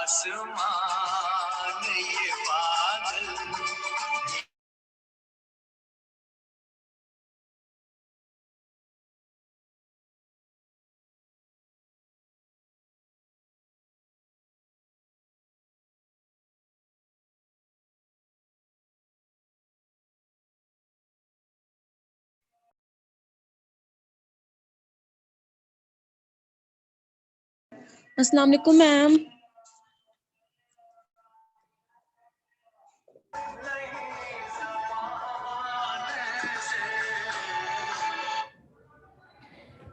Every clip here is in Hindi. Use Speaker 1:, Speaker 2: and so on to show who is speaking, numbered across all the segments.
Speaker 1: आसमान ये बादल।
Speaker 2: अस्सलाम वालेकुम मैम।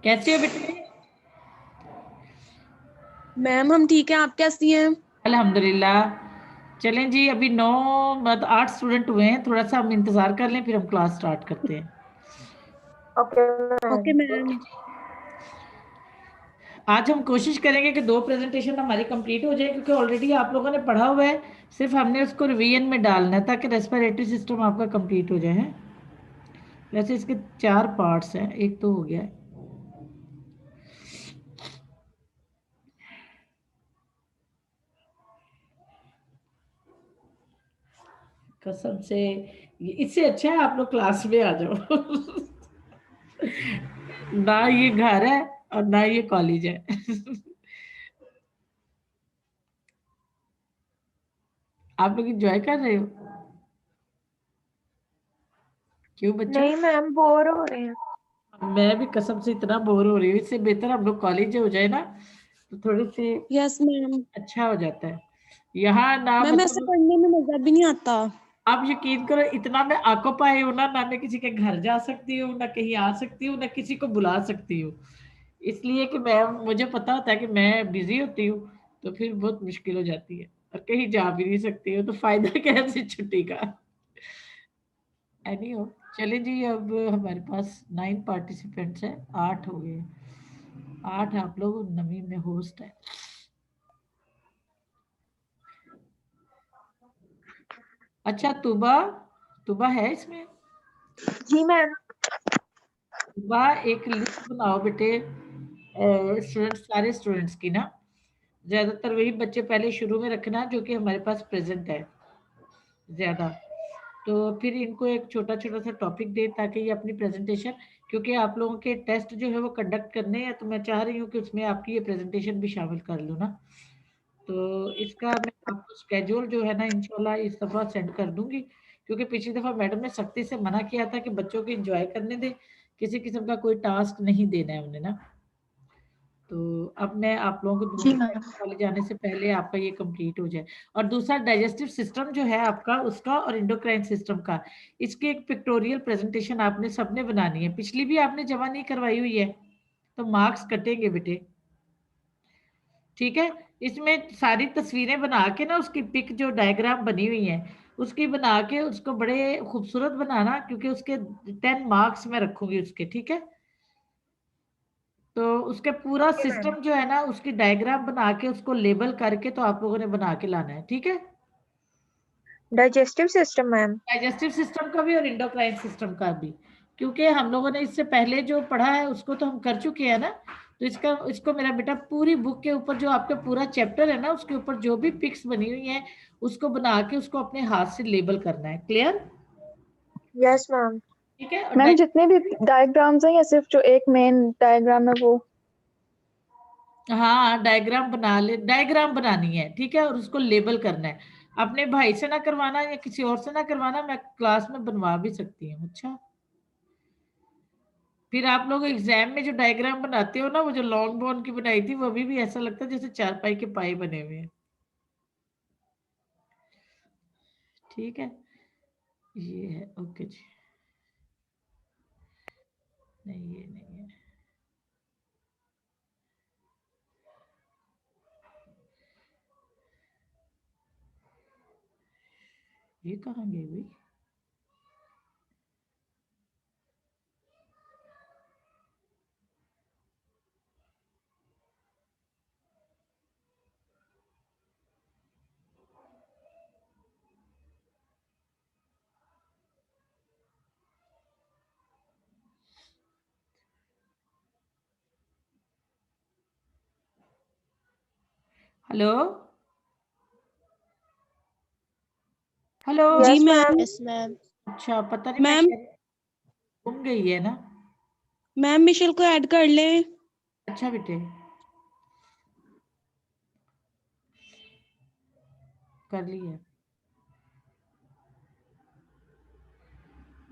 Speaker 3: कैसे हो बेटे?
Speaker 2: मैम हम ठीक है, आप कैसी हैं?
Speaker 3: अल्हम्दुलिल्लाह। चलें जी, अभी 8 स्टूडेंट हुए हैं, थोड़ा सा हम इंतजार कर लें, फिर हम क्लास स्टार्ट करते हैं।
Speaker 2: Okay ma'am.
Speaker 3: आज हम कोशिश करेंगे कि 2 प्रेजेंटेशन हमारी कंप्लीट हो जाए, क्योंकि ऑलरेडी आप लोगों ने पढ़ा हुआ है, सिर्फ हमने उसको रिवीजन में डालना है ताकि रेस्पिरेटरी सिस्टम आपका कंप्लीट हो जाए। हैं वैसे इसके 4 पार्ट्स हैं, एक तो हो गया है। कसम से इससे अच्छा है आप लोग क्लास में आ जाओ। ना ये घर है और ना ये कॉलेज है। आप लोग एंजॉय कर रहे हो? क्यों बच्चों?
Speaker 4: नहीं मैम, बोर हो रहे हैं।
Speaker 3: मैं भी कसम से इतना बोर हो रही हूँ, इससे बेहतर हम लोग कॉलेज हो जाए ना, तो थोड़ी सी
Speaker 2: यस मैम।
Speaker 3: अच्छा हो जाता है। यहाँ ना
Speaker 2: मैम ऐसे
Speaker 3: मतलब
Speaker 2: पढ़ने में मजा भी नहीं आता।
Speaker 3: आप यकीन करो, इतना मैं ऑक्यूपाई हूँ ना मैं किसी के घर जा सकती हूँ, ना कहीं आ सकती हूँ, ना किसी को बुला सकती हूँ। इसलिए कि मैं मुझे पता होता है कि मैं बिजी होती हूँ, तो फिर बहुत मुश्किल हो जाती है और कहीं जा भी नहीं सकती हूँ, तो फायदा क्या है ऐसी छुट्टी का। एनी हो, चले जी, अब हमारे पास 9 पार्टिसिपेंट्स हैं, 8 हो गए। 8 आप लोग, नवी में होस्ट है। अच्छा, तुबा तुबा है इसमें?
Speaker 4: जी मैम।
Speaker 3: तुबा एक लिस्ट बनाओ बेटे, स्टूडेंट्स, सारे स्टूडेंट्स की ना, ज्यादातर वही बच्चे पहले शुरू में रखना जो कि हमारे पास प्रेजेंट है ज्यादा, तो फिर इनको एक छोटा छोटा सा टॉपिक दे ताकि ये अपनी प्रेजेंटेशन, क्योंकि आप लोगों के टेस्ट जो है वो कंडक्ट करने हैं, तो मैं चाह रही हूँ कि उसमें आपकी ये प्रेजेंटेशन भी शामिल कर लूँ ना। तो इसका मैं आपको स्केड्यूल जो है ना इंशाल्लाह इस दफ़ा सेंड कर दूंगी, क्योंकि पिछली दफ़ा मैडम ने सख्ती से मना किया था कि बच्चों को एंजॉय करने दें, किसी किस्म का कोई टास्क नहीं देना है उन्हें ना। तो अब मैं आप लोगों को
Speaker 4: जी
Speaker 3: दूंगी
Speaker 4: मैम।
Speaker 3: कॉलेज आने से पहले आपका ये कंप्लीट हो जाए। और दूसरा, डाइजेस्टिव सिस्टम जो है आपका, उसका और एंडोक्राइन सिस्टम का, इसकी एक पिक्टोरियल प्रेजेंटेशन आपने सबने बनानी है। पिछली भी आपने जमा नहीं करवाई हुई है, तो मार्क्स कटेंगे बेटे, ठीक है। इसमें सारी तस्वीरें बना के ना, उसकी पिक जो डायग्राम बनी हुई है उसकी बना के उसको बड़े खूबसूरत बनाना, क्योंकि उसके 10 मार्क्स मैं रखूंगी उसके, ठीक है। तो उसके पूरा
Speaker 4: ओके मैम।
Speaker 3: सिस्टम जो है ना, उसकी डायग्राम बना के उसको लेबल करके तो आप लोगों ने बना के लाना है, ठीक है।
Speaker 4: Digestive system ma'am.
Speaker 3: Digestive system का भी और इंडोक्राइन सिस्टम का भी, क्योंकि हम लोगों ने इससे पहले जो पढ़ा है उसको तो हम कर चुके हैं ना। तो इसको मेरा बेटा पूरी बुक के ऊपर जो आपका पूरा चैप्टर है ना, उसके ऊपर जो भी पिक्स बनी हुई हैं उसको बना के उसको अपने हाथ से लेबल करना है। क्लियर?
Speaker 4: Yes ma'am.
Speaker 3: ठीक है। और
Speaker 5: मैम जितने भी डायग्राम्स हैं या सिर्फ जो एक मेन डायग्राम है वो?
Speaker 3: हाँ, डायग्राम बना ले, डायग्राम बनानी है, ठीक है, और उसको लेबल करना है। अपने भाई से ना करवाना या किसी और से ना करवाना, मैं क्लास में बनवा भी सकती हूँ। अच्छा, फिर आप लोग एग्जाम में जो डायग्राम बनाते हो ना, वो जो लॉन्ग बोन की बनाई थी, वो अभी भी ऐसा लगता है जैसे चारपाई के पाए बने हुए हैं। ठीक है, ये है। ओके जी, नहीं ये नहीं है। ये कहाँ गई हुई? Hello, hello.
Speaker 2: जी
Speaker 4: Yes,
Speaker 2: ma'am.
Speaker 4: ma'am.
Speaker 2: Yes ma'am.
Speaker 3: अच्छा, पता नहीं मैं
Speaker 2: मैम
Speaker 3: घूम गई है ना।
Speaker 2: मैम मिशेल को ऐड कर लें।
Speaker 3: अच्छा बेटे, कर ली है।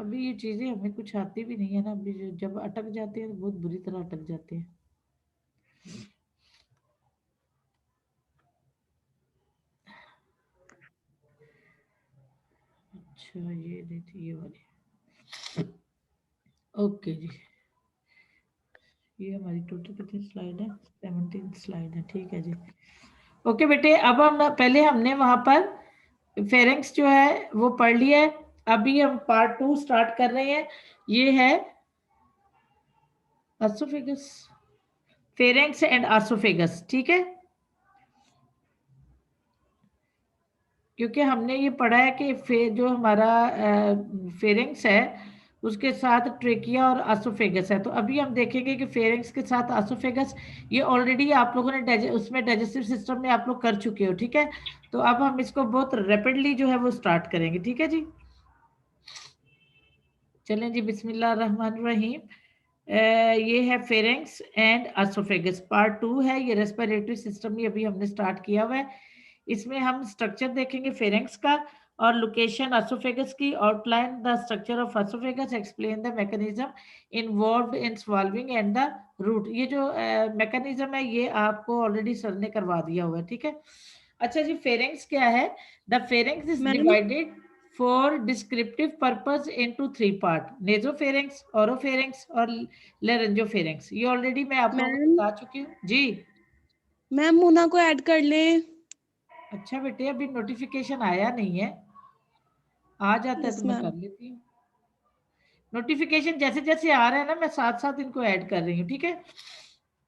Speaker 3: अभी ये चीजें हमें कुछ आती भी नहीं है ना, अभी जब अटक जाते हैं तो बहुत बुरी तरह अटक जाते हैं। अच्छा, ये नहीं थी ये वाली। ओके जी, ये हमारी टोटल कितनी स्लाइड है? 17 स्लाइड है, ठीक है जी। ओके बेटे, अब हम पहले हमने वहां पर फेरेंक्स जो है वो पढ़ लिया है। अभी हम पार्ट 2 स्टार्ट कर रहे हैं। ये है एसोफेगस, फेरेंक्स एंड एसोफेगस, ठीक है। क्योंकि हमने ये पढ़ा है कि जो हमारा फेरेंक्स है उसके साथ ट्रेकिया और एसोफेगस है। तो अभी हम देखेंगे कि फेरेंक्स के साथ एसोफेगस, ये ऑलरेडी आप लोगों ने उसमें डाइजेस्टिव सिस्टम में आप लोग कर चुके हो, ठीक है। तो अब हम इसको बहुत रैपिडली जो है वो स्टार्ट करेंगे, ठीक है जी। चलें जी, बिस्मिल्लाह रहमान रहीम। ये है फेरेंक्स एंड एसोफेगस, पार्ट 2 है ये। रेस्पिरेटरी सिस्टम ही अभी हमने स्टार्ट किया हुआ है। इसमें हम स्ट्रक्चर देखेंगे फेरेंक्स का और लोकेशन एसोफेगस की। Outline the structure of oesophagus, explain the mechanism involved in swallowing and the route. ये जो मैकेनिज्म है ये आपको ऑलरेडी सर ने करवा दिया हुआ है, ठीक है। अच्छा जी, फेरेंक्स क्या है? The pharynx is
Speaker 2: ma'am
Speaker 3: divided for descriptive purpose into 3 part: nasopharynx, oropharynx और laryngopharynx। ये ऑलरेडी मैं आप लोगों को
Speaker 2: मैम
Speaker 3: बता चुकी हूँ जी।
Speaker 2: मैम मुना को ऐड कर लें।
Speaker 3: अच्छा बेटे, अभी नोटिफिकेशन आया नहीं है, आ जाता है
Speaker 2: यस
Speaker 3: तो मैं
Speaker 2: मैम।
Speaker 3: कर लेती हूँ। नोटिफिकेशन जैसे जैसे आ रहा है ना, मैं साथ साथ इनको ऐड कर रही हूँ, ठीक है।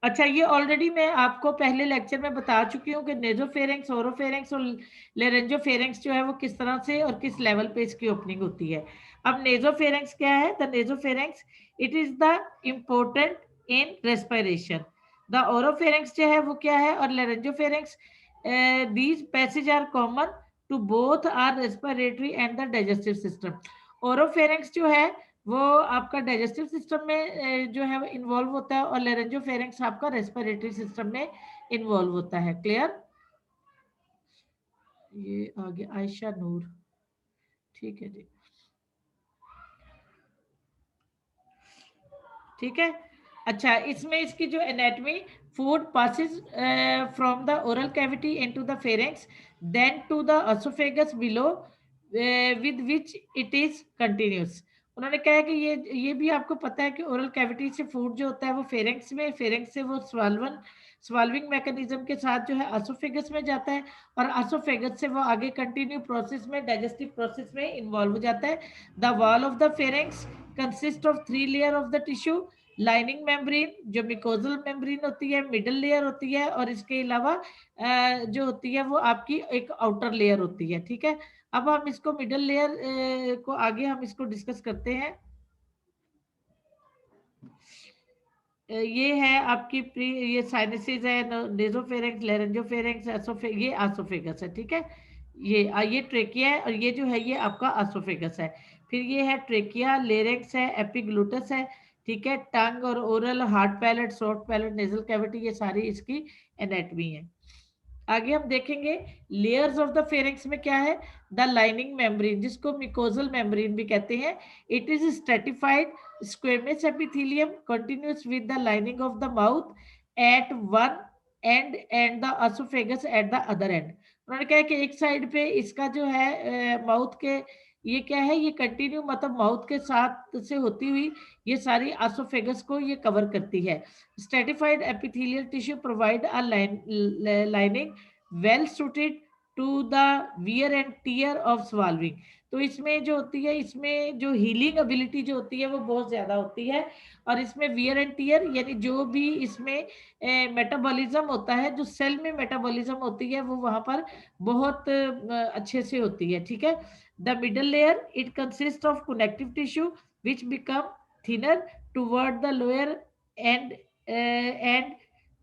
Speaker 3: अच्छा, ये ऑलरेडी मैं आपको पहले लेक्चर में बता चुकी हूँ कि नेजोफेरेंक्स, ओरोफेरेंक्स और लेरेंजोफेरेंक्स जो है वो किस तरह से और किस लेवल पे इसकी ओपनिंग होती है। अब नेजोफेरेंक्स क्या है? The nasopharynx, it is the important in respiration. The oropharynx जो है वो क्या है? और laryngopharynx, these passage are common to both our respiratory and the digestive system. Oropharynx जो है वो आपका डाइजेस्टिव सिस्टम में जो है इन्वॉल्व होता है और लेरेंजोफेरेंक्स आपका रेस्पिरेटरी सिस्टम में इन्वॉल्व होता है। क्लियर? ये आगे आयशा नूर, ठीक है जी, ठीक है। अच्छा, इसमें इसकी जो anatomy, food passes from the oral cavity into the pharynx, then to the oesophagus below, with which it is continuous. उन्होंने कहा है कि ये भी आपको पता है कि ओरल कैविटी से फूड जो होता है वो फेरेंक्स में, फेरेंक्स से वो स्वाल्विंग मैकेनिज्म के साथ जो है एसोफेगस में जाता है और एसोफेगस से वो आगे कंटिन्यू प्रोसेस में, डाइजेस्टिव प्रोसेस में इन्वॉल्व हो जाता है। The wall of the pharynx consist of 3 layer of the tissue: lining membrane जो मिकोजल मेम्ब्रेन होती है, मिडल लेयर होती है और इसके अलावा जो होती है वो आपकी एक आउटर लेयर होती है, ठीक है। अब हम इसको मिडल लेयर को आगे हम इसको डिस्कस करते हैं। ये है आपकी ये साइनसेस है, नेजोफेरेंक्स, लेरेंजोफेरेंक्स, ये एसोफेगस है, ठीक है। ये ट्रेकिया है और ये जो है ये आपका एसोफेगस है। फिर ये है ट्रेकिया, लेरेंक्स है, एपिग्लूटस है, ठीक है। टंग और oral, hard palate, soft palate, nasal cavity, ये सारी इसकी एनाटॉमी है। आगे हम देखेंगे लेयर्स ऑफ द फेरेंक्स में क्या है। द लाइनिंग मेम्ब्रेन, जिसको मिकोजल मेम्ब्रेन भी कहते हैं, it is stratified squamous epithelium continuous with the lining of the mouth at one end and the oesophagus at the other end. उन्होंने कहा कि एक साइड पे इसका जो है माउथ के, ये क्या है, ये कंटिन्यू मतलब माउथ के साथ से होती हुई ये सारी एसोफेगस को ये कवर करती है। Stratified epithelial tissue provide a lining well suited to the wear and tear of swallowing। तो इसमें जो होती है, इसमें जो हीलिंग एबिलिटी जो होती है वो बहुत ज्यादा होती है और इसमें वियर एंड टीयर यानी जो भी इसमें मेटाबॉलिज्म होता है, जो सेल में मेटाबॉलिज्म होती है वो वहां पर बहुत अच्छे से होती है, ठीक है। The middle layer, it consist of connective tissue which become thinner toward the lower and and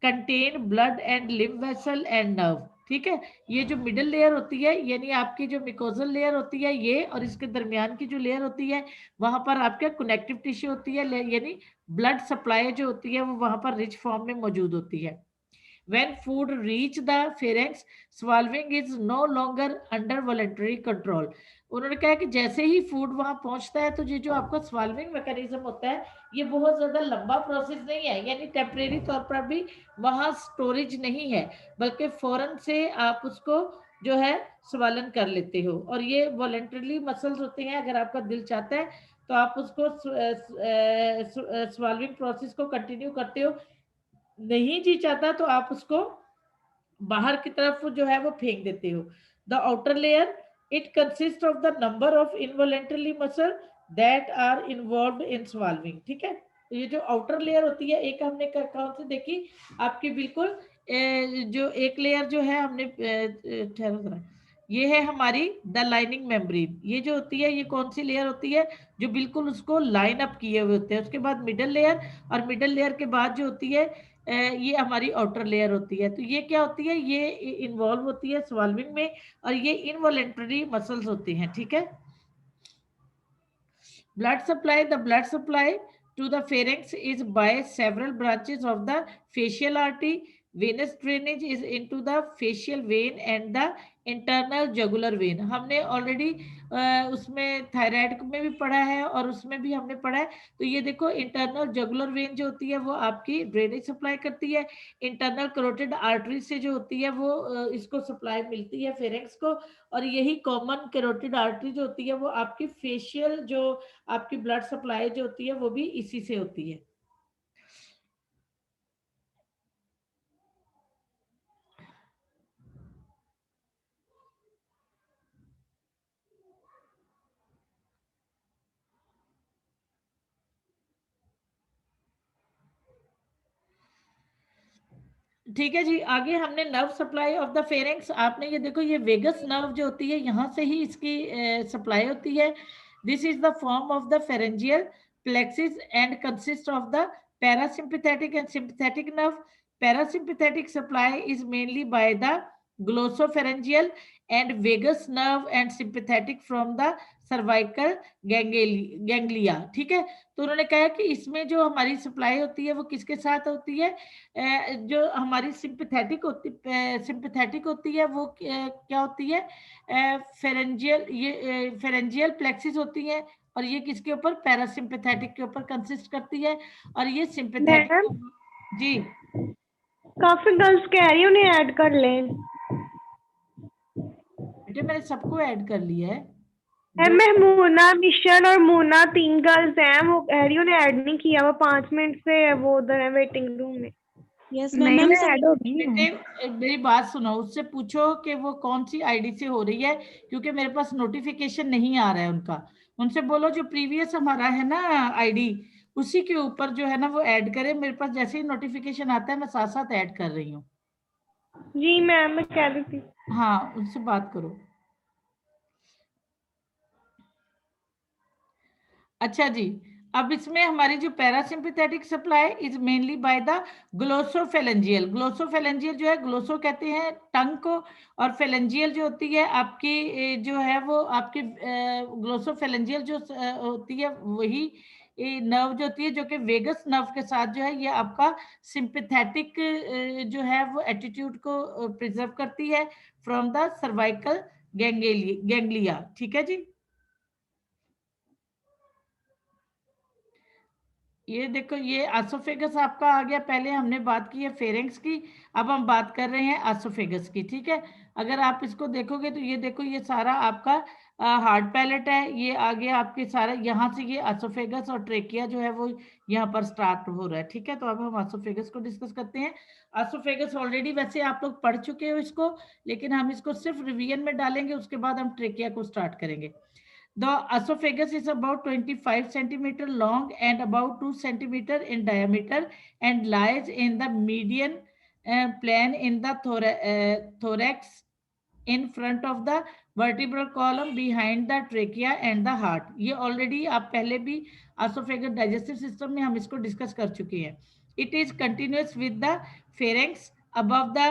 Speaker 3: contain blood and lymph vessel and nerve। ठीक है। ये जो मिडिल लेयर होती है यानी आपकी जो मिकोजल लेयर होती है ये, और इसके दरमियान की जो लेयर होती है वहां पर आपके कनेक्टिव टिश्यू होती है, यानी ब्लड सप्लाई जो होती है वो वहां पर रिच फॉर्म में मौजूद होती है। When food reach the pharynx, swallowing is no longer under voluntary control. उन्होंने कहा कि जैसे ही फूड वहां पहुंचता है तो ये जो आपका स्वाल्विंग मैकेनिज्म होता है ये बहुत ज्यादा लंबा प्रोसेस नहीं है, यानी टेम्परेरी तौर पर भी वहां स्टोरेज नहीं है, बल्कि फौरन से आप उसको जो है स्वालन कर लेते हो। और ये वॉलेंटरली मसल्स होते हैं, अगर आपका दिल चाहता है तो आप उसको स्वाल्विंग प्रोसेस को कंटिन्यू करते हो, नहीं जी चाहता तो आप उसको बाहर की तरफ जो है वो फेंक देते हो। The outer layer it consist of the number of involuntarily muscle that are involve in swallowing. ठीक है, ये जो आउटर लेयर होती है, एक हमने कौन सी देखी आपकी, बिल्कुल जो एक लेयर जो है हमने ठहरा, ये है हमारी द लाइनिंग मेम्ब्रेन। ये जो होती है ये कौन सी लेयर होती है, जो बिल्कुल उसको लाइन अप किए हुए होते हैं। उसके बाद मिडल लेयर, और मिडल लेयर के बाद जो होती है ये हमारी आउटर लेयर होती है। तो ये क्या होती है, ये इन्वॉल्व होती है स्वाल्विंग में, और ये इनवॉलेंटरी मसल्स होती हैं। ठीक है। Blood supply, the blood supply to the pharynx is by several branches of the facial artery. Venous drainage is into the facial vein and the internal jugular vein. हमने ऑलरेडी उसमें थायराइड में भी पढ़ा है और उसमें भी हमने पढ़ा है। तो ये देखो, इंटरनल जुगुलर वेन जो होती है वो आपकी ड्रेनेज सप्लाई करती है, इंटरनल करोटिड आर्टरी से जो होती है वो इसको सप्लाई मिलती है फेरेंक्स को, और यही कॉमन कैरोटिड आर्टरी जो होती है वो आपकी फेशियल जो आपकी ब्लड सप्लाई जो होती है वो भी इसी से होती है। ठीक है जी, आगे हमने nerve supply of the pharynx, आपने ये देखो, ये वेगस नर्व जो होती है यहाँ से ही इसकी सप्लाई होती है। This is the form of the pharyngeal plexus and consist of the parasympathetic and sympathetic nerve. Parasympathetic supply is mainly by the glossopharyngeal and vagus nerve and sympathetic from the cervical ganglia. ठीक है, तो उन्होंने कहा कि इसमें जो हमारी सप्लाई होती है वो किसके साथ होती है, जो हमारी सिंपैथेटिक होती है वो क्या होती है, फेरेंजियल, ये फेरेंजियल प्लेक्सिस होती है, और ये किसके ऊपर, पैरासिम्पैथेटिक के ऊपर कंसिस्ट करती है, और ये सिंपैथेटिक। जी
Speaker 4: काफी गर्ल्स कह रही है उन्हें ऐड कर लें।
Speaker 3: बेटे मैंने सबको ऐड कर लिया है।
Speaker 4: महमूना, मिशन और मूना 3 गर्ल्स हैं, वो कह रही उन्हें ऐड नहीं किया, वो 5 मिनट से वो उधर है वेटिंग रूम में।
Speaker 2: यस मैम,
Speaker 4: ऐड हो गई है।
Speaker 3: बेटे मेरी बात सुनो, उससे पूछो कि वो कौन सी आईडी से हो रही है, क्योंकि मेरे पास नोटिफिकेशन नहीं आ रहा है उनका। उनसे बोलो जो प्रीवियस हमारा है ना आईडी, उसी के ऊपर जो है ना वो ऐड करे। मेरे पास जैसे ही नोटिफिकेशन आता है मैं साथ साथ ऐड कर रही हूँ।
Speaker 4: जी मैम, मैं कह रही थी।
Speaker 3: हाँ, उनसे बात करो। अच्छा जी, अब इसमें हमारी जो parasympathetic supply is mainly by the glossopharyngeal. Glossopharyngeal जो है, ग्लोसो कहते हैं टंग को, और फेलेंजियल जो होती है आपकी जो है वो आपकी ग्लोसोफेलेंजियल जो होती है वही नर्व जो होती है, जो कि वेगस नर्व के साथ जो है ये आपका सिंपैथेटिक जो है वो एटीट्यूड को प्रिजर्व करती है फ्रॉम द सर्वाइकल गैंग्लिया। ठीक है जी, ये देखो, ये एसोफेगस आपका आ गया। पहले हमने बात की है फेरेंक्स की, अब हम बात कर रहे हैं एसोफेगस की। ठीक है, अगर आप इसको देखोगे तो ये देखो, ये सारा आपका हार्ड पैलेट है, ये आगे आपके सारा यहाँ से ये एसोफेगस और ट्रेकिया जो है वो यहाँ पर स्टार्ट हो रहा है। ठीक है, तो अब हम एसोफेगस को डिस्कस करते हैं। एसोफेगस ऑलरेडी वैसे आप लोग पढ़ चुके हो इसको, लेकिन हम इसको सिर्फ रिवीजन में डालेंगे, उसके बाद हम ट्रेकिया को स्टार्ट करेंगे। The esophagus is about 25 centimeter long and about 2 centimeter in diameter and lies in the median plane in the thorax in front of the vertebral column behind the trachea and the heart. ये already आप पहले भी esophagus digestive system में हम इसको डिस्कस कर चुके हैं। It is continuous with the pharynx above the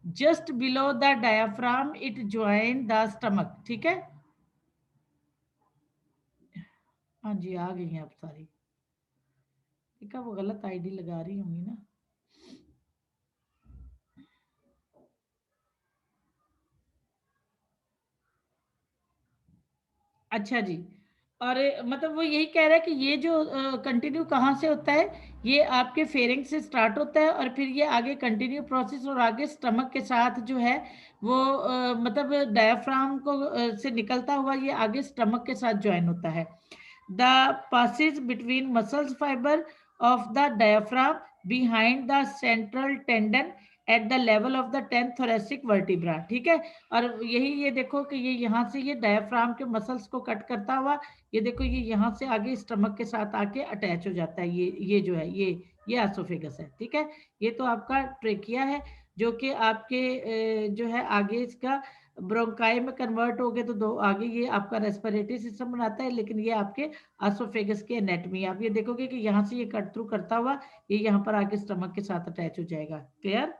Speaker 3: just below the diaphragm it join the stomach. ठीक है, हाँ जी आ गई हैं आप सारी। ठीक है, वो गलत आईडी लगा रही होंगी ना। अच्छा जी, और मतलब वो यही कह रहा है कि ये जो कंटिन्यू कहाँ से होता है, ये आपके फेरिंग से स्टार्ट होता है और फिर ये आगे कंटिन्यू प्रोसेस और आगे स्टमक के साथ जो है वो मतलब डायाफ्राम को से निकलता हुआ ये आगे स्टमक के साथ ज्वाइन होता है। The passes between muscles fibre of the diaphragm behind the central tendon at the level of the 10th thoracic vertebra। ठीक है, और यही ये देखो कि ये यहाँ से ये डायाफ्राम के मसल्स को कट करता हुआ ये देखो ये यहाँ से आगे स्टमक के साथ आके अटैच हो जाता है। ये जो है ये एसोफेगस है। ठीक है, ये तो आपका ट्रेकिया है जो कि आपके जो है आगे इसका ब्रोंकाई में कन्वर्ट हो गए तो दो आगे ये आपका रेस्पिरेटरी सिस्टम बनाता है, लेकिन ये आपके एसोफेगस की एनाटमी। आप ये देखोगे कि यहाँ से ये कट थ्रू करता हुआ ये यहाँ पर आके स्टमक के साथ अटैच हो जाएगा। क्लियर?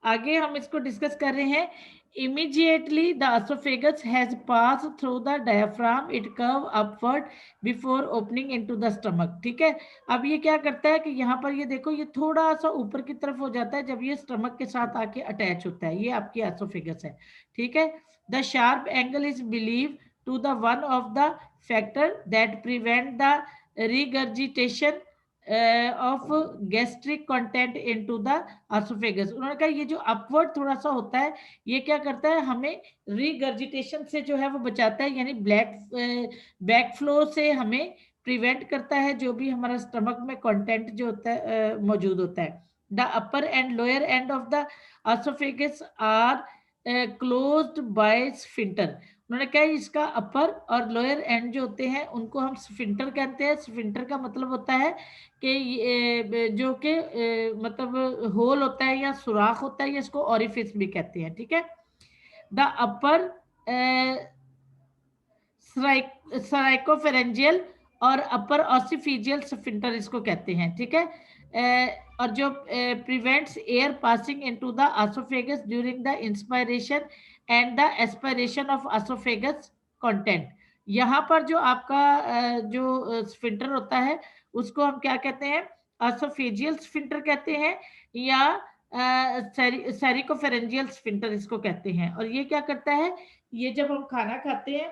Speaker 3: आगे हम इसको डिस्कस कर रहे हैं। Immediately the oesophagus has pass through the diaphragm, it curve upward before opening into the stomach. ठीक है, अब ये क्या करता है कि यहाँ पर ये देखो ये थोड़ा सा ऊपर की तरफ हो जाता है जब ये स्टमक के साथ आके अटैच होता है। ये आपकी एसोफेगस है। ठीक है, the sharp angle is believe to the one of the factor that prevent the regurgitation of gastric content into the oesophagus. उन्होंने कहा ये जो अपवर्ड थोड़ा सा होता है ये क्या करता है, हमें रिगर्जिटेशन से जो है वो बचाता है, यानी बैक फ्लो से हमें प्रिवेंट करता है जो भी हमारा स्टमक में कंटेंट जो होता है मौजूद होता है। The upper and lower end of the oesophagus are closed by sphincter. उन्होंने कहा इसका अपर और लोअर एंड जो होते हैं उनको हम स्फिंक्टर कहते हैं। स्फिंक्टर का मतलब होता है कि जो कि मतलब होल होता है या सुराख होता है, या इसको ओरिफिस भी कहते हैं। ठीक है, द अपर सराइकोफेरेंजियल और अपर ऑसिफिजियल स्फिंक्टर इसको कहते हैं। ठीक है, और जो prevents air passing into the oesophagus during the inspiration and the aspiration of oesophagus content. यहाँ पर जो आपका जो स्फिंक्टर होता है उसको हम क्या कहते हैं, एसोफेजियल स्फिंक्टर कहते हैं या सैरिकोफेरेंजियल स्फिंक्टर इसको कहते हैं। और ये क्या करता है, ये जब हम खाना खाते हैं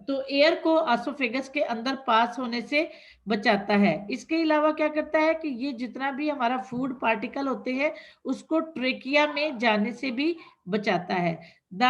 Speaker 3: तो एयर को एसोफेगस के अंदर पास होने से बचाता है। इसके अलावा क्या करता है कि ये जितना भी हमारा फूड पार्टिकल होते हैं उसको ट्रेकिया में जाने से भी बचाता है। द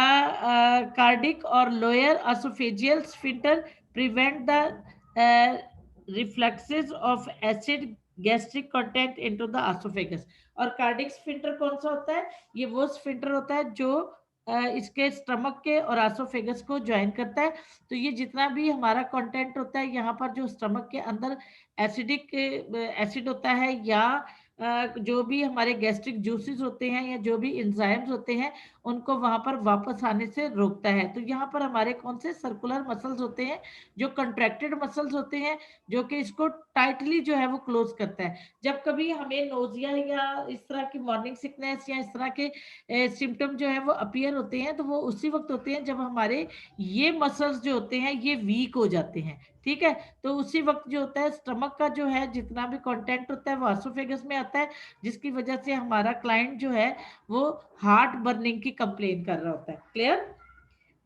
Speaker 3: कार्डिक और lower oesophageal sphincter prevent the refluxes of acid gastric content into the oesophagus. और कार्डिक स्फिंक्टर कौन सा होता है, ये वो स्फिंक्टर होता है जो इसके स्टमक के और एसोफेगस को ज्वाइन करता है। तो ये जितना भी हमारा कंटेंट होता है यहाँ पर जो स्टमक के अंदर एसिड होता है या जो भी हमारे गैस्ट्रिक जूसेस होते हैं या जो भी एंजाइम्स होते हैं उनको वहां पर वापस आने से रोकता है। तो यहाँ पर हमारे कौन से सर्कुलर मसल्स होते हैं जो कंट्रैक्टेड मसल्स होते हैं जो कि इसको टाइटली जो है वो क्लोज करता है। जब कभी हमें नोजिया या इस तरह की मॉर्निंग सिकनेस या इस तरह के सिम्टम जो है वो अपीयर होते हैं तो वो उसी वक्त होते हैं जब हमारे ये मसल्स जो होते हैं ये वीक हो जाते हैं। ठीक है, तो उसी वक्त जो होता है स्टमक का जो है जितना भी कंटेंट होता है वो एसोफेगस में आता है, जिसकी वजह से हमारा क्लाइंट जो है वो हार्ट बर्निंग की कंप्लेन कर रहा होता है। क्लियर?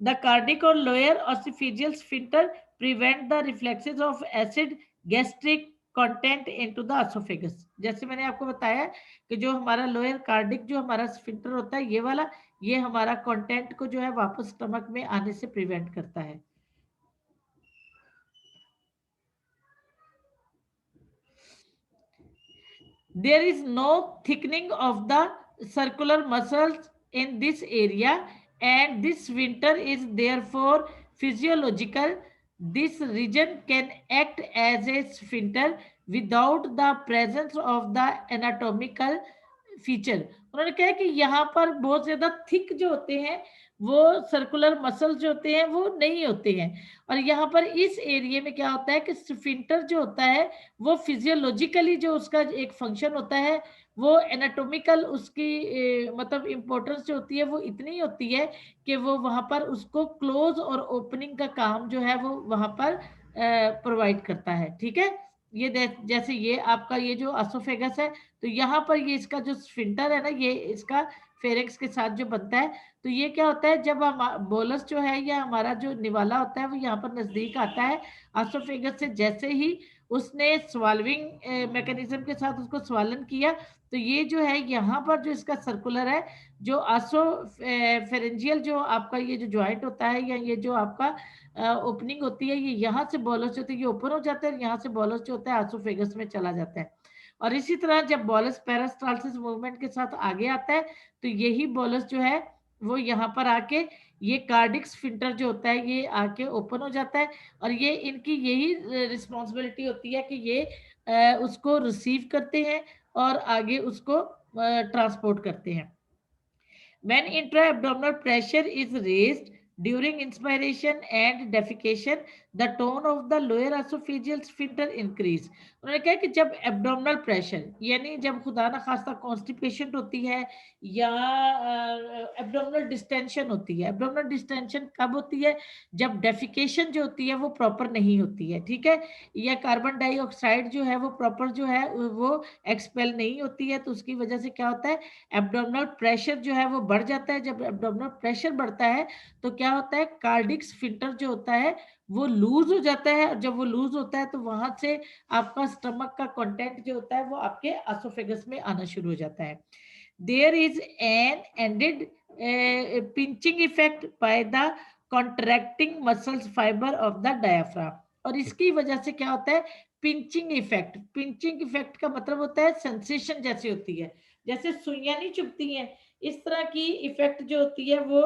Speaker 3: द कार्डिक और lower oesophageal sphincter prevent the reflexes of acid gastric content into the oesophagus. जैसे मैंने आपको बताया कि जो हमारा लोअर कार्डिक जो हमारा स्फिंक्टर होता है ये वाला, ये हमारा कंटेंट को जो है वापस स्टमक में आने से प्रिवेंट करता है। There is no thickening of the circular muscles in this area and this sphincter is therefore physiological. This region can act as a sphincter without the presence of the anatomical feature. उन्होंने कहा कि यहाँ पर बहुत ज्यादा थिक जो होते हैं वो सर्कुलर मसल जो होते हैं वो नहीं होते हैं, और यहाँ पर इस एरिया में क्या होता है कि स्फिंक्टर जो होता है वो फिजियोलॉजिकली जो उसका एक फंक्शन होता है वो एनाटॉमिकल उसकी मतलब इम्पोर्टेंस जो होती है वो इतनी होती है कि वो वहाँ पर उसको क्लोज और ओपनिंग का काम जो है वो वहाँ पर प्रोवाइड करता है। ठीक है, ये जैसे ये आपका ये जो एसोफेगस है, तो यहाँ पर ये इसका जो स्फिंक्टर है ना, ये इसका फेरिंक्स के साथ जो बनता है, तो ये क्या होता है, जब हम बोलस जो है या हमारा जो निवाला होता है वो यहाँ पर नजदीक आता है एसोफेगस से, जैसे ही उसने स्वाल्विंग मैकेनिज्म के साथ उसको स्वालन किया, तो ये जो है यहाँ पर जो इसका सर्कुलर है, जो आसो फेरेंजियल जो आपका ये जो ज्वाइंट होता है या ये जो आपका ओपनिंग होती है, ये यहाँ से बोलस होती है, ये ओपन हो जाता है, यहाँ से बोलस जो होता है एसोफेगस में चला जाता है। और इसी तरह जब बोलस पेरिस्टाल्सिस मूवमेंट के साथ आगे आता है, तो यही बोलस जो है वो यहाँ पर आके ये कार्डिक स्फिंक्टर जो होता है ये आके ओपन हो जाता है, और ये इनकी यही रिस्पॉन्सिबिलिटी होती है कि ये उसको रिसीव करते हैं और आगे उसको ट्रांसपोर्ट करते हैं। When intra-abdominal pressure is raised during inspiration and defecation, the tone of the lower esophageal sphincter increase. उन्होंने कहा कि जब एब्डोमिनल प्रेशर, यानी जब खुदा ना खास्ता कॉन्स्टिपेशन होती है या एब्डोमिनल डिस्टेंशन होती है। एब्डोमिनल डिस्टेंशन कब होती है? जब डेफिकेशन जो होती है वो प्रॉपर नहीं होती है, ठीक है, या कार्बन डाइऑक्साइड जो है वो प्रॉपर जो है वो एक्सपेल नहीं होती है, तो उसकी वजह से क्या होता है, एब्डोमिनल प्रेशर जो है वो बढ़ जाता है। जब एब्डोमिनल प्रेशर बढ़ता है तो क्या होता है, कार्डिक स्फिंक्टर जो होता है वो लूज हो जाता है, और जब वो लूज होता है तो वहां से आपका स्टमक का कंटेंट जो होता है वो आपके एसोफेगस में आना शुरू हो जाता है। There is an ended pinching effect by the contracting muscles fibre of the diaphragm, और इसकी वजह से क्या होता है, पिंचिंग इफेक्ट। पिंचिंग इफेक्ट का मतलब होता है सेंसेशन जैसी होती है, जैसे सुइयां नहीं चुभती हैं, इस तरह की इफेक्ट जो होती है वो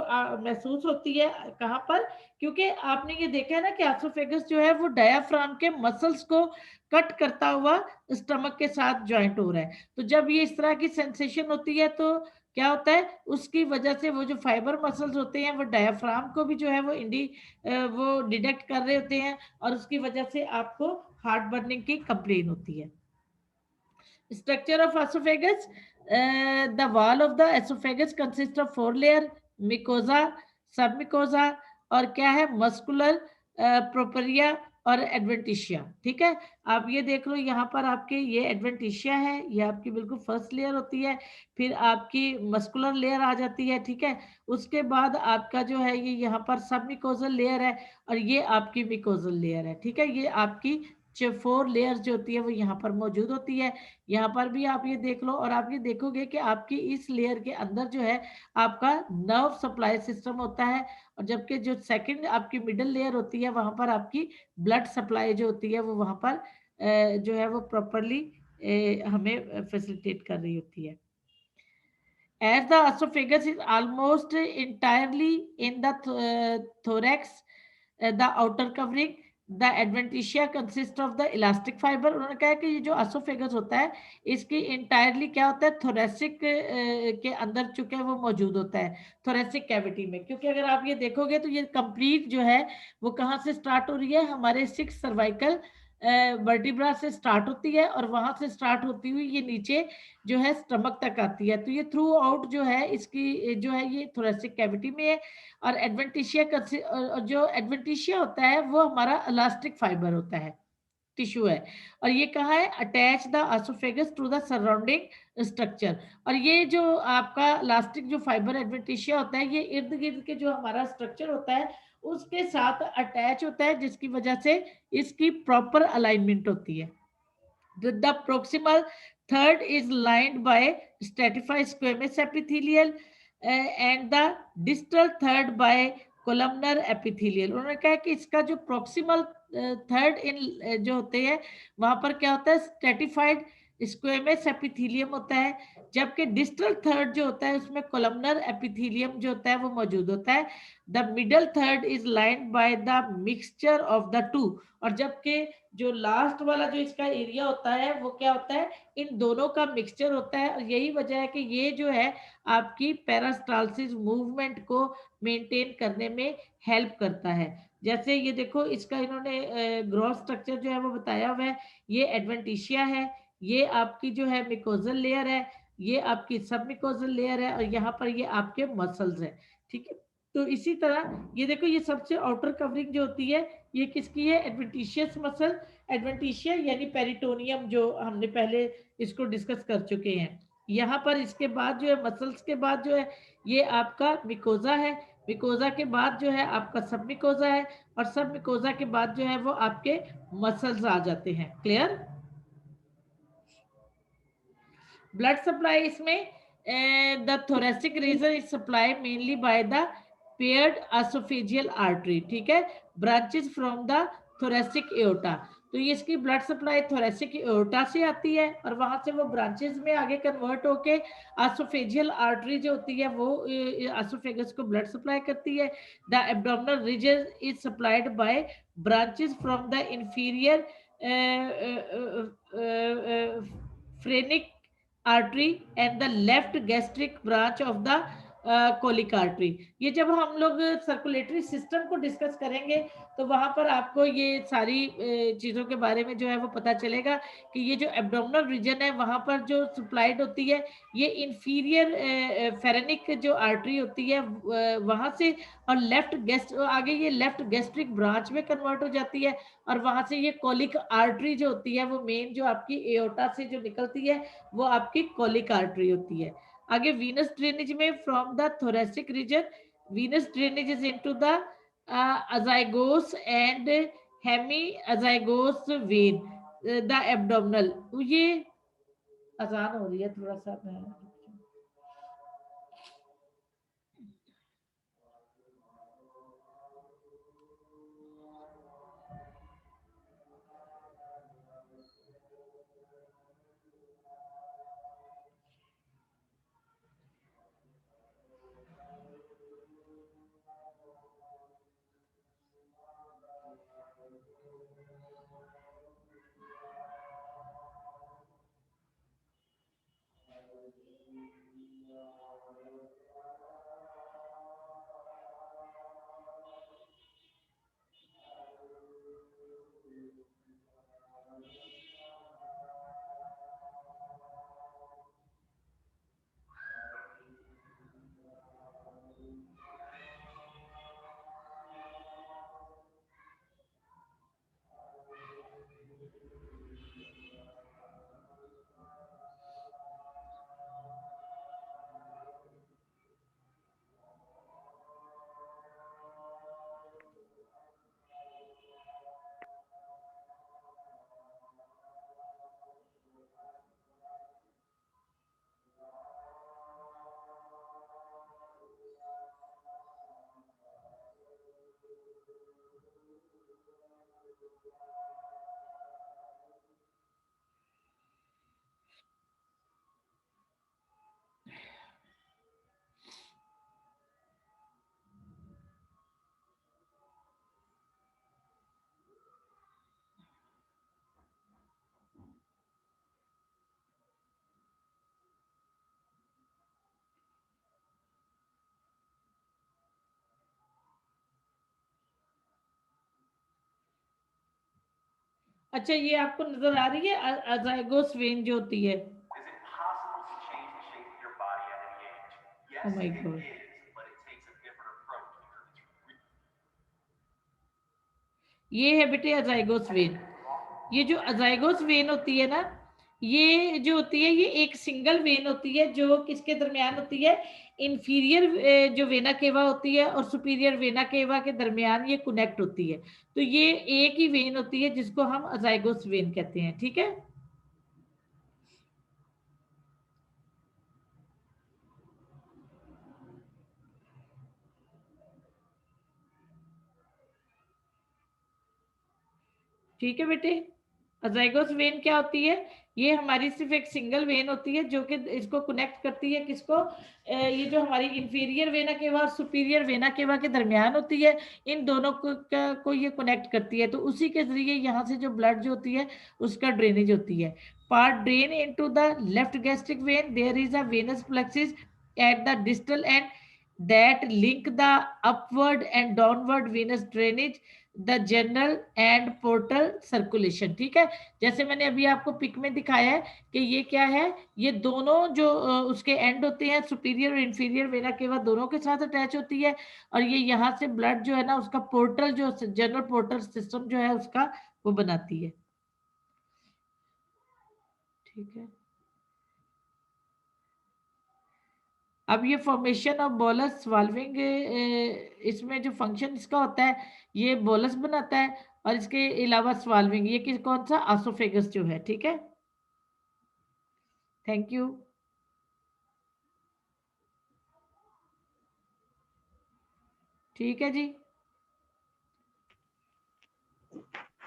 Speaker 3: महसूस होती है। कहाँ पर? क्योंकि आपने ये देखा है ना कि एसोफेगस जो है वो डायाफ्राम के मसल्स को कट करता हुआ स्टमक के साथ ज्वाइंट हो रहा है, तो जब ये इस तरह की सेंसेशन होती है तो क्या होता है, उसकी वजह से वो जो फाइबर मसल्स होते हैं वो डायाफ्राम को भी जो है वो डिटेक्ट कर रहे होते हैं, और उसकी वजह से आपको हार्ट बर्निंग की कंप्लेन होती है। Structure of esophagus, the wall of the esophagus consists of 4 layer, mucosa, submucosa और क्या है, मस्कुलर, प्रोपेरिया और एडवेंटिशिया। ठीक है, आप ये देख लो यहाँ पर आपके ये एडवेंटिशिया है, ये आपकी बिल्कुल फर्स्ट लेयर होती है, फिर आपकी मस्कुलर लेयर आ जाती है, ठीक है, उसके बाद आपका जो है ये यहाँ पर सब मिकोजल लेयर है, और ये आपकी मिकोजल लेयर है। ठीक है, ये आपकी जो 4 लेयर्स जो होती है वो यहाँ पर मौजूद होती है। यहाँ पर भी आप ये देख लो, और आप ये देखोगे कि आपकी इस लेयर के अंदर जो है आपका नर्व सप्लाई सिस्टम होता है, और जबकि जो सेकंड आपकी मिडिल लेयर होती है वहां पर आपकी ब्लड सप्लाई जो होती है वो वहां पर जो है वो प्रॉपरली हमें फैसिलिटेट कर रही होती है। As the esophagus is almost entirely in the thorax, the outer covering, the adventitia consists of the elastic fiber। उन्होंने कहा कि ये जो एसोफेगस होता है इसकी इंटायरली क्या होता है, थोरेसिक के अंदर चुके वो मौजूद होता है, थोरेसिक कैविटी में। क्योंकि अगर आप ये देखोगे तो ये कंप्लीट जो है वो कहाँ से स्टार्ट हो रही है, हमारे 6 सर्वाइकल वर्टिब्रा से स्टार्ट होती है, और वहां से स्टार्ट होती हुई ये नीचे जो है स्टमक तक आती है। तो ये थ्रू आउट जो है इसकी जो है ये थोरेसिक कैविटी में है। और एडवेंटिशिया जो एडवेंटिशिया होता है वो हमारा इलास्टिक फाइबर होता है, टिश्यू है, और ये कहाँ है, attach the oesophagus to the surrounding structure. और ये जो आपका इलास्टिक जो फाइबर एडवेंटिशिया होता है ये इर्द गिर्द के जो हमारा स्ट्रक्चर होता है उसके साथ अटैच होता है, जिसकी वजह से इसकी प्रॉपर अलाइनमेंट होती है। The proximal third is lined by stratified squamous epithelial and the distal third by columnar epithelial। उन्होंने कहा कि इसका जो proximal थर्ड इन जो होते हैं वहां पर क्या होता है, स्ट्रेटिफाइड स्क्वेमस एपिथेलियम होता है, जबकि डिस्टल थर्ड जो होता है उसमें कोलमनर एपिथेलियम जो होता है वो मौजूद होता है। The middle third is lined by the mixture of the two, और जबकि जो लास्ट वाला जो इसका एरिया होता है वो क्या होता है, इन दोनों का मिक्सचर होता है। और यही वजह है कि ये जो है आपकी पेरिस्टाल्सिस मूवमेंट को मेंटेन करने में हेल्प करता है। जैसे ये देखो इसका इन्होंने ग्रॉस स्ट्रक्चर जो है वो बताया हुआ है, ये एडवेंटिशिया है, ये आपकी जो है मिकोजल लेयर है, ये आपकी सबमिकोजल लेयर है और यहाँ पर ये आपके मसल्स है, ठीक है। तो इसी तरह ये देखो, ये सबसे आउटर कवरिंग जो होती है ये किसकी है, एडवेंटिशियस मसल, एडवेंटिशिया यानी पेरिटोनियम, जो हमने पहले इसको डिस्कस कर चुके हैं। यहाँ पर इसके बाद जो है मसल्स के बाद जो है ये आपका मिकोजा है, मिकोजा के बाद जो है आपका सब मिकोजा है, और सब मिकोजा के बाद जो है वो आपके मसल्स आ जाते हैं। क्लियर? ब्लड सप्लाई इसमें the thoracic reason is supply mainly by the paired oesophageal artery, ठीक है, branches from the thoracic aorta. तो ये इसकी ब्लड सप्लाई थोरेसिक एओर्टा से आती है और वहां से वो ब्रांचेस में आगे कन्वर्ट होके एसोफेजियल आर्टरी जो होती है वो एसोफेगस को ब्लड सप्लाई करती है। The abdominal region is supplied by branches from the inferior phrenic artery and the left gastric branch of the colic artery. ये जब हम लोग सर्कुलेटरी सिस्टम को डिस्कस करेंगे तो वहां पर आपको ये सारी चीजों के बारे में जो है वो पता चलेगा कि ये जो एब्डोमिनल रीजन है वहां पर जो सप्लाइड होती है ये इंफीरियर फेरेनिक जो आर्टरी होती है वहां से, और आगे ये लेफ्ट गैस्ट्रिक ब्रांच में कन्वर्ट हो जाती है, और वहां से ये कोलिक आर्टरी जो होती है वो मेन जो आपकी एओर्टा से जो निकलती है वो आपकी कोलिक आर्टरी होती है। आगे वीनस ड्रेनेज में from the thoracic region, venous drainage is into the azygos and hemi azygos vein the abdominal. ये आसान हो रही है थोड़ा सा, मैं अच्छा ये आपको नजर आ रही है अजाइगोस वेन जो होती है? Oh my God. ये है बेटे अजाइगोस वेन। ये जो अजाइगोस वेन होती है ना, ये जो होती है ये एक सिंगल वेन होती है जो किसके दरमियान होती है, इंफीरियर जो वेना केवा होती है और सुपीरियर वेना केवा के दरमियान ये कनेक्ट होती है। तो ये एक ही वेन होती है जिसको हम अजाइगोस वेन कहते हैं, ठीक है। ठीक है बेटे, अजाइगोस वेन क्या होती है, ये हमारी सिर्फ एक सिंगल वेन होती है जो कि इसको कनेक्ट करती है किसको, ये जो हमारी इंफीरियर वेना केवा और सुपीरियर वेना केवा के दरमियान होती है, इन दोनों को ये कनेक्ट करती है। तो उसी के जरिए यहाँ से जो ब्लड जो होती है उसका ड्रेनेज होती है। Part drain into the left gastric vein, there is a venous plexus at the distal end that link the upward and downward venous drainage. The general and portal circulation. ठीक है, जैसे मैंने अभी आपको पिक में दिखाया है कि ये क्या है, ये दोनों जो उसके एंड होते हैं, सुपीरियर और इंफीरियर वेना केवा दोनों के साथ अटैच होती है, और ये यहाँ से ब्लड जो है ना उसका पोर्टल, जो जनरल पोर्टल सिस्टम जो है उसका वो बनाती है। ठीक है, अब ये फॉर्मेशन ऑफ बोलस सॉल्विंग, इसमें जो फंक्शन इसका होता है ये बोलस बनाता है, और इसके अलावा सॉल्विंग ये किस कौन सा एसोफेगस जो है। ठीक है, थैंक यू। ठीक है जी,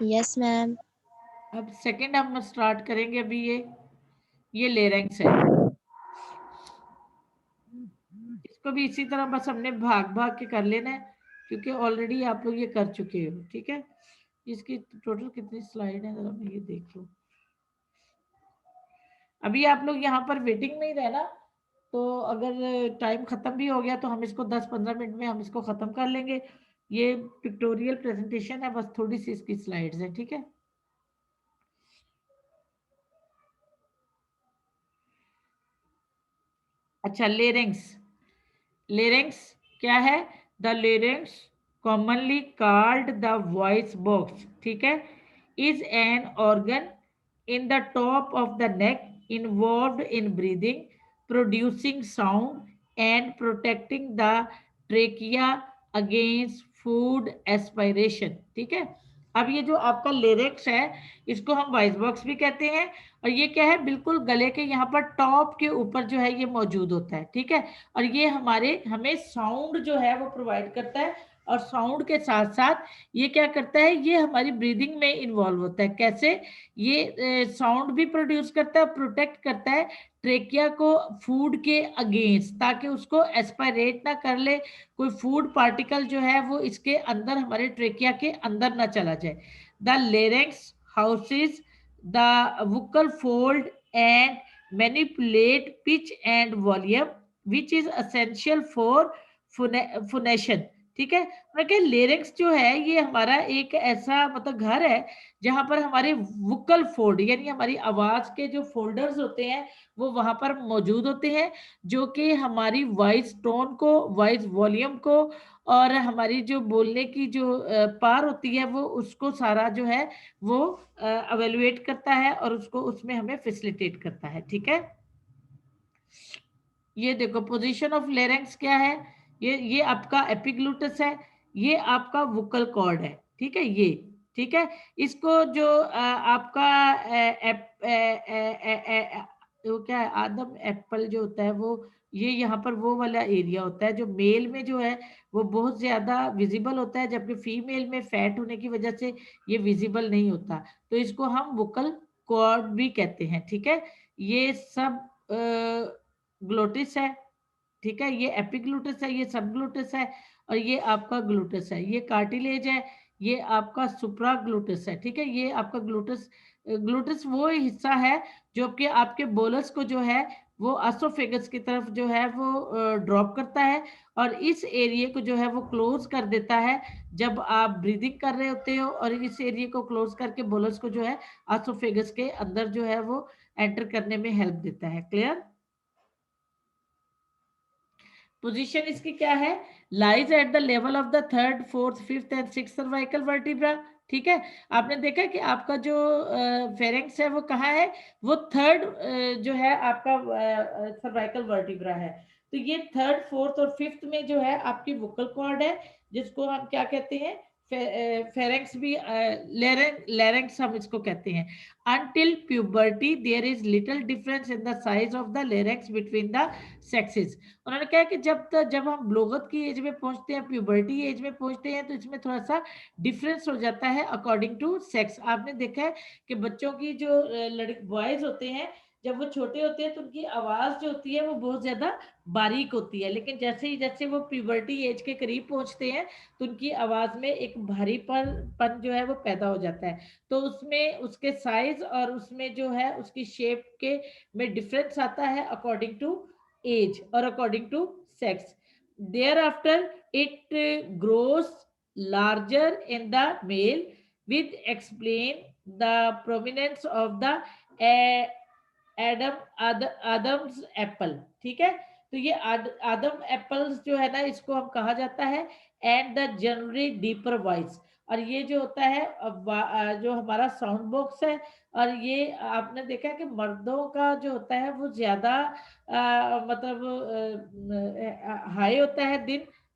Speaker 6: यस मैम।
Speaker 3: अब सेकंड हम स्टार्ट करेंगे। अभी ये लेरेंक्स है, इसको भी इसी तरह बस हमने भाग भाग के कर लेना है, क्योंकि ऑलरेडी आप लोग ये कर चुके हो। ठीक है, इसकी टोटल कितनी स्लाइड है जरा मैं ये देख लूं। अभी आप लोग यहाँ पर वेटिंग में ही रहना, तो अगर टाइम खत्म भी हो गया तो हम इसको 10-15 मिनट में हम इसको खत्म कर लेंगे। ये पिक्टोरियल प्रेजेंटेशन है, बस थोड़ी सी इसकी स्लाइड्स है। ठीक है, अच्छा, लेरेंक्स क्या है? The larynx commonly called the voice box, ठीक है, is an organ in the top of the neck involved in breathing, producing sound and protecting the trachea against food aspiration। ठीक है, अब ये जो आपका लेरेक्स है इसको हम वॉइस बॉक्स भी कहते हैं, और ये क्या है, बिल्कुल गले के यहाँ पर टॉप के ऊपर जो है ये मौजूद होता है। ठीक है, और ये हमें साउंड जो है वो प्रोवाइड करता है, और साउंड के साथ साथ ये क्या करता है, ये हमारी ब्रीदिंग में इन्वॉल्व होता है। कैसे? ये साउंड भी प्रोड्यूस करता है, प्रोटेक्ट करता है ट्रेकिया को फूड के अगेंस्ट, ताकि उसको एस्पायरेट ना कर ले, कोई फूड पार्टिकल जो है वो इसके अंदर, हमारे ट्रेकिया के अंदर ना चला जाए। The larynx houses the vocal fold and manipulate pitch and volume which is essential for phonation. ठीक है, लेरिक्स जो है ये हमारा एक ऐसा मतलब घर है जहां पर हमारे वोकल फोल्ड यानी हमारी आवाज के जो फोल्डर्स होते हैं वो वहां पर मौजूद होते हैं, जो कि हमारी वॉइस टोन को, वॉइस वॉल्यूम को, और हमारी जो बोलने की जो पार होती है वो उसको सारा जो है वो एवेलुएट करता है, और उसको उसमें हमें फैसिलिटेट करता है। ठीक है, ये देखो पोजीशन ऑफ लेरेंक्स क्या है, ये आपका एपिग्लूटस है, ये आपका वोकल कॉर्ड है। ठीक है, ये ठीक है, इसको जो आपका वो क्या है, आदम एप्पल जो होता है वो ये यहाँ पर वो वाला एरिया होता है जो मेल में जो है वो बहुत ज्यादा विजिबल होता है, जबकि फीमेल में फैट होने की वजह से ये विजिबल नहीं होता, तो इसको हम वोकल कॉर्ड भी कहते हैं। ठीक है, ये सब ग्लोटिस है। ठीक है, ये एपिग्लूटस है, ये सबग्लूटस है, और ये आपका ग्लूटस है। ये कार्टिलेज है, ये आपका सुप्राग्लूटस है। ठीक है, ये आपका ग्लूटस वो हिस्सा है जो कि आपके बोलस को जो है वो एसोफेगस की तरफ जो है वो ड्रॉप करता है, और इस एरिया को जो है वो क्लोज कर देता है जब आप ब्रीदिंग कर रहे होते हो, और इस एरिया को क्लोज करके बोलस को जो है एसोफेगस के अंदर जो है वो एंटर करने में हेल्प देता है। क्लियर? पोजीशन इसकी क्या है, lies at the level of the third, fourth, fifth and sixth cervical vertebra. ठीक है, आपने देखा कि आपका जो फेरेंक्स है वो कहाँ है, वो थर्ड जो है आपका सर्वाइकल वर्टिब्रा है। तो ये थर्ड, फोर्थ और फिफ्थ में जो है आपकी वोकल कॉर्ड है, जिसको हम क्या कहते हैं, फेरेंक्स भी, लेरेंक्स हम इसको कहते हैं। Until puberty there is little difference in the size of the larynx between the sexes। उन्होंने कहा कि जब हम ब्लोगत की एज में पहुंचते हैं, प्यूबर्टी एज में पहुंचते हैं, तो इसमें थोड़ा सा डिफरेंस हो जाता है अकॉर्डिंग टू सेक्स। आपने देखा है कि बच्चों की जो बॉयज होते हैं जब वो छोटे होते हैं तो उनकी आवाज जो होती है वो बहुत ज्यादा बारीक होती है, लेकिन जैसे वो प्यूबर्टी एज के करीब पहुंचते हैं तो उनकी आवाज में एक भारीपन जो है वो पैदा हो जाता है। तो उसमें उसके साइज और उसमें जो है उसकी शेप के में डिफरेंस आता है अकॉर्डिंग टू एज और according to sex. There after it grows larger in the male, with explain the prominence of the Adams Apple. ठीक है, तो ये आदम एप्पल्स जो है ना, इसको हम कहा जाता है and the generally deeper voice. और ये जो होता है जो हमारा साउंड बॉक्स है, और ये आपने देखा है कि मर्दों का जो होता है वो ज्यादा मतलब हाई होता है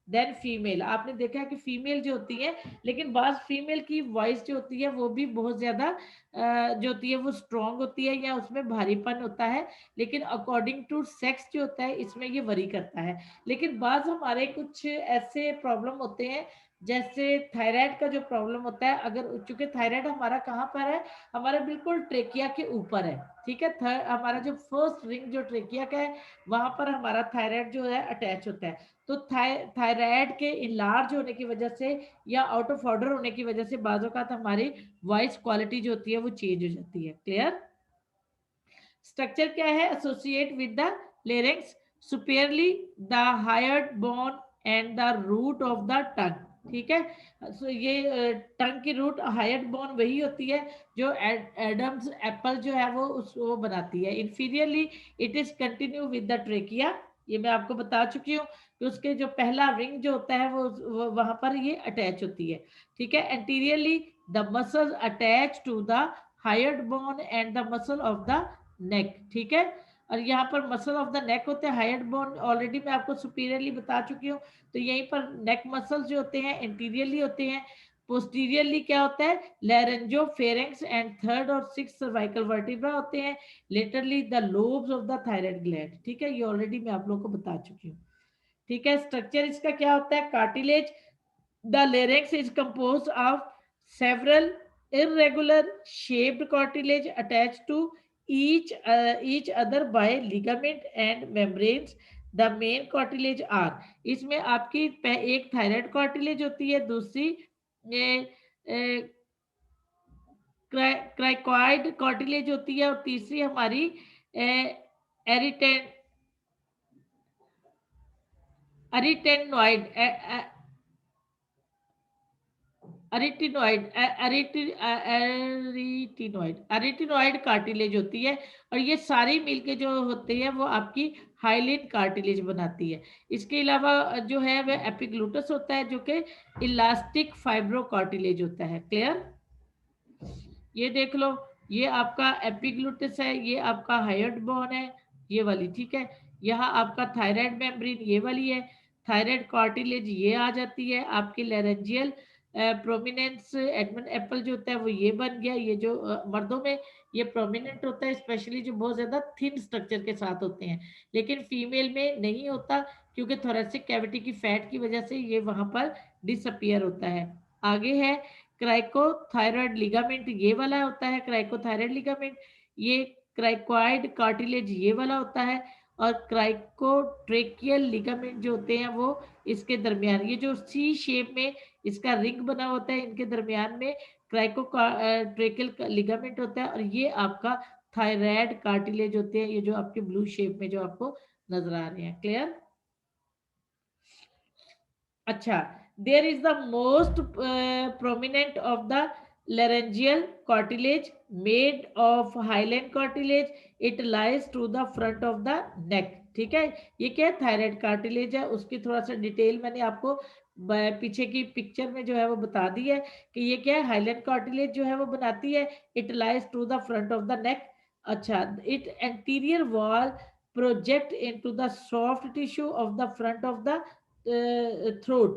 Speaker 3: देन फीमेल। आपने देखा है कि फीमेल जो होती है, लेकिन बाज फीमेल की वॉइस जो होती है वो भी बहुत ज्यादा जो होती है वो स्ट्रांग होती है, या उसमें भारीपन होता है, लेकिन अकॉर्डिंग टू सेक्स जो होता है इसमें ये वरी करता है। लेकिन बाज हमारे कुछ ऐसे प्रॉब्लम होते हैं, जैसे थायराइड का जो प्रॉब्लम होता है, अगर चूंकि थायराइड हमारा कहाँ पर है, हमारा बिल्कुल ट्रेकिया के ऊपर है। ठीक है, हमारा जो फर्स्ट रिंग जो ट्रेकिया का है, वहां पर हमारा थायराइड जो है अटैच होता है। तो थायराइड के इनलार्ज होने की वजह से या आउट ऑफ ऑर्डर होने की वजह से बाजों का हमारी वॉइस क्वालिटी जो होती है वो चेंज हो जाती है। क्लियर? स्ट्रक्चर क्या है? Associate with the larynx superiorly the hyoid bone and the root of the tongue. ठीक है, सो ये टंग की रूट हायर बोन वही होती है जो एडम्स एप्पल जो है वो बनाती है। Inferiorly it is continue with the trachea. ये मैं आपको बता चुकी हूँ कि उसके जो पहला रिंग जो होता है वो वहां पर ये अटैच होती है। ठीक है, anteriorly the muscles attach to the hyoid bone and the muscle of the neck. ठीक है, और यहाँ पर मसल ऑफ द नेक होते हैं, हायर बोन ऑलरेडी मैं आपको सुपीरियरली बता चुकी हूँ। तो यहीं पर नेक मसल्स जो होते हैं एंटीरियरली होते हैं। पोस्टीरियरली क्या होता है? लैरेंजो फेरेंक्स एंड थर्ड और सिक्स सर्वाइकल वर्टिब्रा होते हैं। Laterally the lobes of the thyroid gland. ठीक है, ये ऑलरेडी मैं आप लोगों को बता चुकी हूँ। ठीक है, स्ट्रक्चर इसका क्या होता है? Cartilage. The larynx is compose of several irregular shaped cartilage attached to each other by ligament and membranes. The main cartilage are, इसमें आपकी एक थायराइड कार्टिलेज होती है, दूसरी क्राइकॉइड कार्टिलेज होती है, और तीसरी हमारी अरिटेनॉइड अरिटिनॉइड कार्टिलेज होती है। और ये सारी मिलके जो होती है वो आपकी हाइलिन कार्टिलेज बनाती है। इसके अलावा जो है वह एपिग्लूटस होता है, जो कि इलास्टिक फाइब्रो कार्टिलेज होता है। क्लियर? ये देख लो, ये आपका एपिग्लूटस है, ये आपका हायर्ड बोन है, ये वाली। ठीक है, यहाँ आपका थायराइड मेम्ब्रेन ये वाली है, थायराइड कार्टिलेज ये आ जाती है, आपकी लेरेंजियल प्रोमिनेंस एडमंड एप्पल जो होता है वो ये बन गया। ये जो मर्दों में ये प्रोमिनेंट होता है, स्पेशली जो बहुत ज्यादा थिन स्ट्रक्चर के साथ होते हैं, लेकिन फीमेल में नहीं होता, क्योंकि थोरेसिक कैविटी की फैट की वजह से ये वहां पर डिसअपियर होता है। आगे है क्राइकोथायरॉयड लिगामेंट, ये वाला होता है क्राइकोथायरॉयड लिगामेंट। ये क्राइकोइड कार्टिलेज ये वाला होता है, और क्राइकोट्रेकियल लिगामेंट जो होते हैं वो इसके दरमियान, ये जो सी शेप में इसका रिंग बना होता है, इनके दरमियान में क्राइकोट्रेकियल लिगामेंट होता है, और ये आपका थायराइड कार्टिलेज होते हैं, ये जो आपके ब्लू शेप में जो आपको नजर आ रहे हैं। क्लियर? अच्छा, there is the most prominent of the laryngeal cartilage made of hyaline cartilage. It lies to the front of the neck. ठीक है, ये क्या है? थायराइड कार्टिलेज है। उसकी थोड़ा सा डिटेल मैंने आपको पीछे की पिक्चर में जो है वो बता दी है कि ये क्या है, हाइलाइन कार्टिलेज जो है वो बनाती है। It lies to the front of the neck. अच्छा, it anterior wall project into the soft tissue of the front of the throat,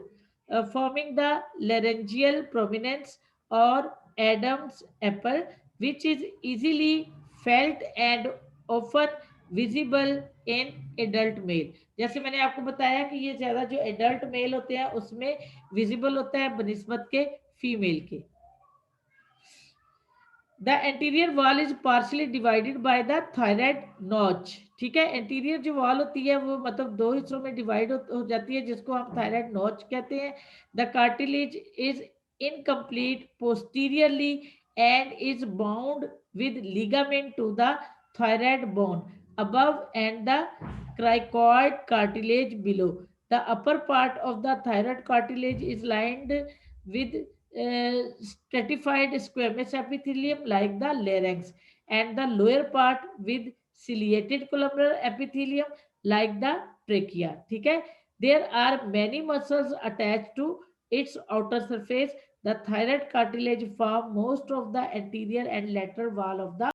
Speaker 3: forming the laryngeal prominence or Adam's apple, which is easily felt and often visible in adult male. जैसे मैंने आपको बताया कि ये ज्यादा जो एडल्ट मेल होते हैं उसमें विजिबल होता है बनिस्बत के फीमेल के। The anterior wall is partially divided by the thyroid notch. ठीक है, एंटीरियर जो वॉल होती है वो मतलब दो हिस्सों में डिवाइड हो जाती है, जिसको हम थायराइड नॉच कहते हैं। The cartilage is incomplete posteriorly and is bound with ligament to the thyroid bone above and the cricoid cartilage below. The upper part of the thyroid cartilage is lined with stratified squamous epithelium like the larynx, and the lower part with ciliated columnar epithelium like the trachea. ठीक है? There are many muscles attached to its outer surface. The thyroid cartilage form most of the anterior and lateral wall of the